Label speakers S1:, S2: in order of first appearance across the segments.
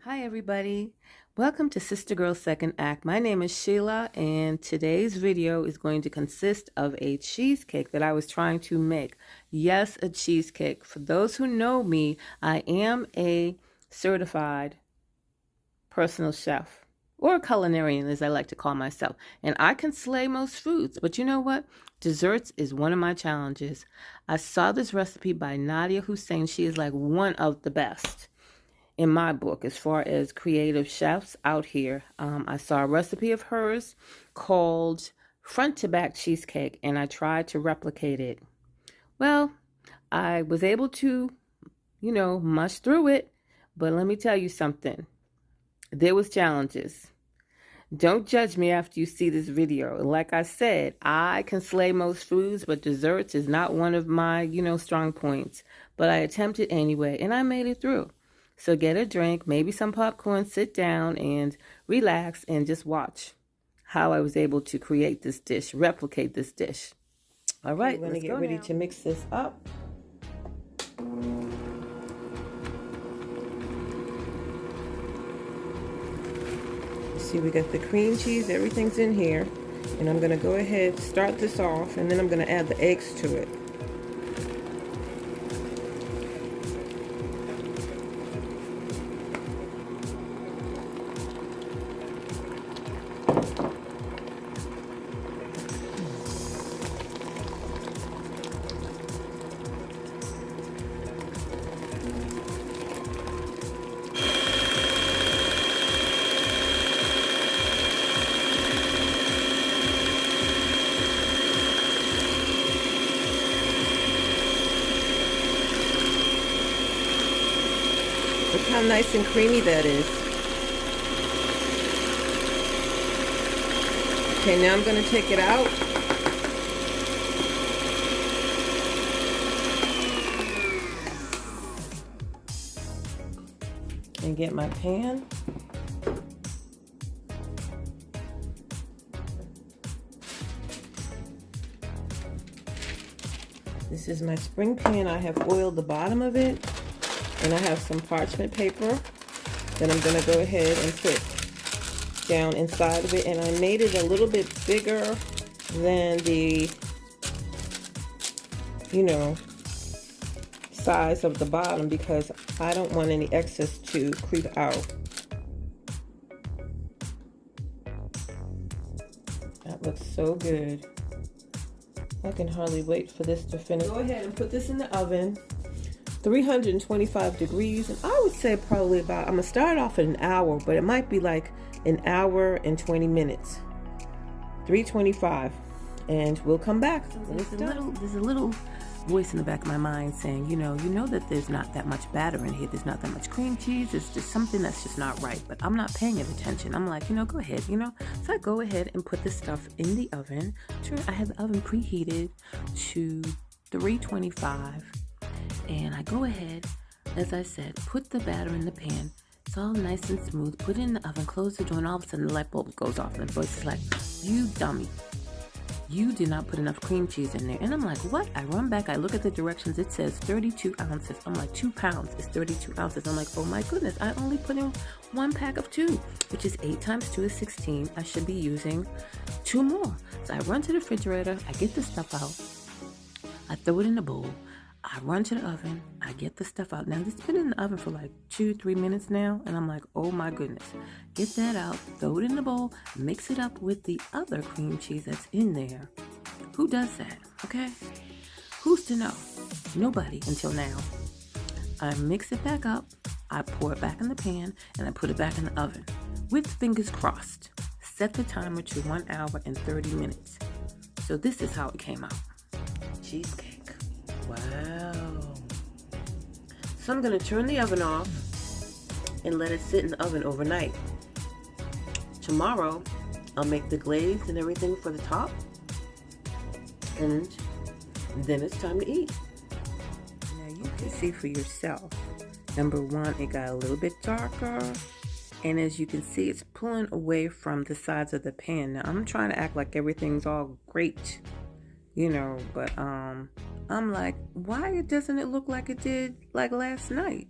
S1: Hi everybody, welcome to Sister Girl Second Act. My name is Sheila and today's video is going to consist of a cheesecake that I was trying to make. Yes, a cheesecake. For those who know me, I am a certified personal chef, or a culinarian as I like to call myself, and I can slay most foods, but you know what? Desserts is one of my challenges. I saw this recipe by Nadia Hussein. She is like one of the best in my book as far as creative chefs out here. I saw a recipe of hers called front to back cheesecake, and I tried to replicate it. Well, I was able to, mush through it, but let me tell you something. There was challenges. Don't judge me after you see this video. Like I said, I can slay most foods, but desserts is not one of my, strong points. But I attempted anyway, and I made it through. So get a drink, maybe some popcorn, sit down and relax and just watch how I was able to create this dish, replicate this dish. All right,
S2: we're going to get ready to mix this up. See, we got the cream cheese, everything's in here. And I'm going to go ahead, start this off, and then I'm going to add the eggs to it. Look how nice and creamy that is. Okay, now I'm going to take it out. And get my pan. This is my spring pan. I have oiled the bottom of it. And I have some parchment paper that I'm going to go ahead and put down inside of it. And I made it a little bit bigger than the, size of the bottom because I don't want any excess to creep out. That looks so good. I can hardly wait for this to finish. Go ahead and put this in the oven. 325 degrees, and I would say probably about, I'm gonna start off at an hour, but it might be like an hour and 20 minutes. 325, and we'll come back.
S1: There's a little voice in the back of my mind saying, you know that there's not that much batter in here, there's not that much cream cheese, it's just something that's just not right, but I'm not paying it attention. I'm like, go ahead, so I go ahead and put this stuff in the oven. I have the oven preheated to 325. And I go ahead, as I said, put the batter in the pan. It's all nice and smooth. Put it in the oven, close the door, and all of a sudden the light bulb goes off. And the voice is like, you dummy. You did not put enough cream cheese in there. And I'm like, what? I run back, I look at the directions. It says 32 ounces. I'm like, 2 pounds is 32 ounces. I'm like, oh my goodness, I only put in 1 pack of 2, which is 8 times 2 is 16. I should be using 2 more. So I run to the refrigerator, I get the stuff out. I throw it in the bowl. I run to the oven, I get the stuff out. Now, this has been in the oven for like 2-3 minutes now, and I'm like, oh my goodness. Get that out, throw it in the bowl, mix it up with the other cream cheese that's in there. Who does that, okay? Who's to know? Nobody until now. I mix it back up, I pour it back in the pan, and I put it back in the oven. With fingers crossed. Set the timer to 1 hour and 30 minutes. So this is how it came out. Cheesecake. Wow. So I'm going to turn the oven off and let it sit in the oven overnight. Tomorrow, I'll make the glaze and everything for the top. And then it's time to eat. Now you can see for yourself. Number one, it got a little bit darker. And as you can see, it's pulling away from the sides of the pan. Now, I'm trying to act like everything's all great, but I'm like, why doesn't it look like it did like last night?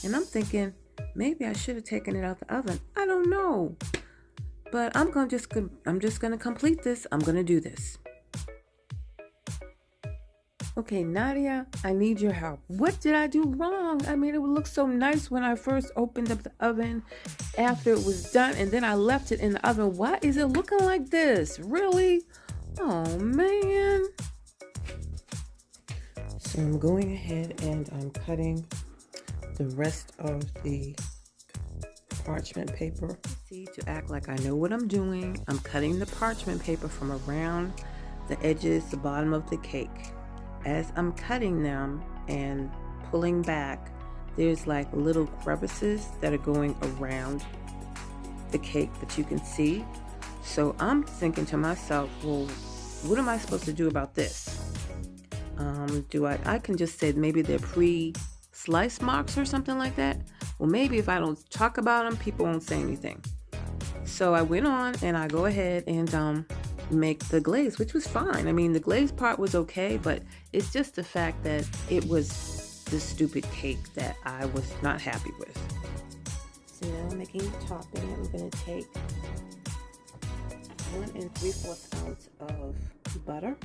S1: And I'm thinking, Maybe I should have taken it out the oven. I don't know. But I'm just gonna complete this. I'm gonna do this. Okay, Nadia, I need your help. What did I do wrong? I mean, it would look so nice when I first opened up the oven after it was done, and then I left it in the oven. Why is it looking like this? Really? Oh, man. So I'm going ahead and I'm cutting the rest of the parchment paper. See, to act like I know what I'm doing, I'm cutting the parchment paper from around the edges, the bottom of the cake. As I'm cutting them and pulling back, there's like little crevices that are going around the cake that you can see. So I'm thinking to myself, well, what am I supposed to do about this? I can just say maybe they're pre-slice marks or something like that. Well, maybe if I don't talk about them, people won't say anything. So I went on and I go ahead and make the glaze, which was fine. I mean, the glaze part was okay, but it's just the fact that it was the stupid cake that I was not happy with. So now I'm making the topping. I'm going to take 1 3/4 ounce of butter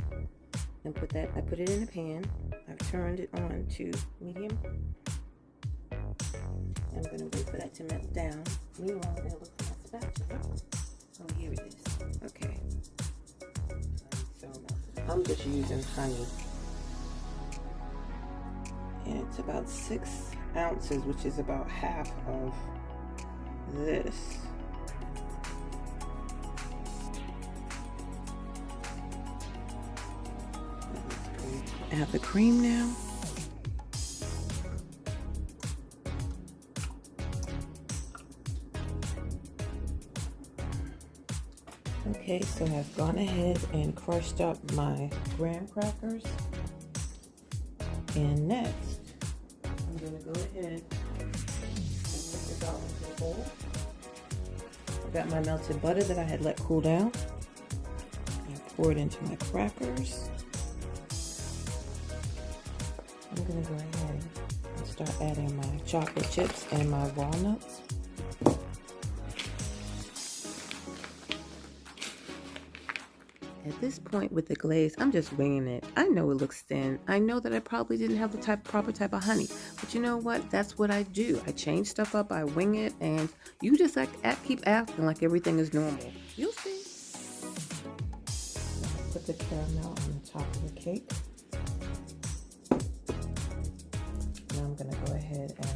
S1: and I put it in a pan. I've turned it on to medium. I'm going to wait for that to melt down. Meanwhile, I'm going to look for my spatula. Oh, here it is. Okay. I'm just using honey. And it's about 6 ounces, which is about half of this. I have the cream now. Okay, so I've gone ahead and crushed up my graham crackers. And next, I'm going to go ahead and put this out into a bowl. I got my melted butter that I had let cool down. I pour it into my crackers. I'm going to go ahead and start adding my chocolate chips and my walnuts. At this point with the glaze, I'm just winging it. I know it looks thin. I know that I probably didn't have the proper type of honey. But you know what? That's what I do. I change stuff up, I wing it, and you just keep acting like everything is normal. You'll see. Put the caramel on the top of the cake. Now I'm going to go ahead and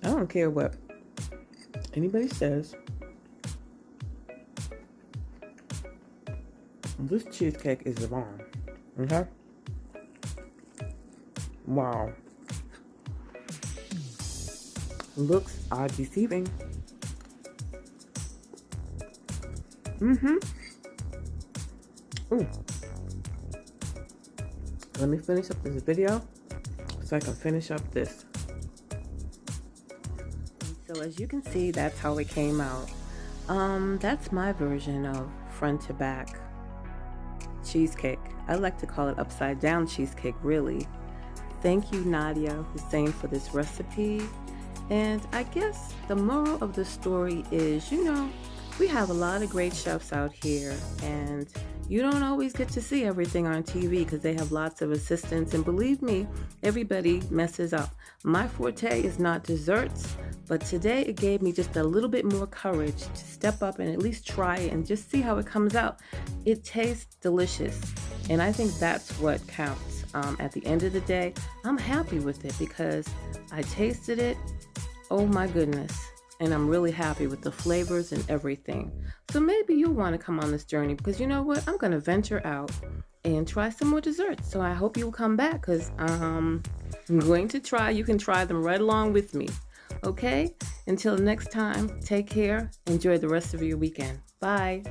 S1: I don't care what anybody says. This cheesecake is the bomb. Okay? Wow. Looks are deceiving. Ooh. Let me finish up this video so I can finish up this. So as you can see, that's how it came out. That's my version of front to back cheesecake. I like to call it upside down cheesecake, really. Thank you, Nadia Hussein, for this recipe. And I guess the moral of the story is, you know, we have a lot of great chefs out here, and you don't always get to see everything on TV because they have lots of assistants, and believe me, everybody messes up. My forte is not desserts, but today it gave me just a little bit more courage to step up and at least try it and just see how it comes out. It tastes delicious, and I think that's what counts. At the end of the day, I'm happy with it because I tasted it. Oh my goodness. and I'm really happy with the flavors and everything. So maybe you'll want to come on this journey, because you know what? I'm going to venture out and try some more desserts. So I hope you'll come back, because I'm going to try. You can try them right along with me. Okay? Until next time, take care. Enjoy the rest of your weekend. Bye.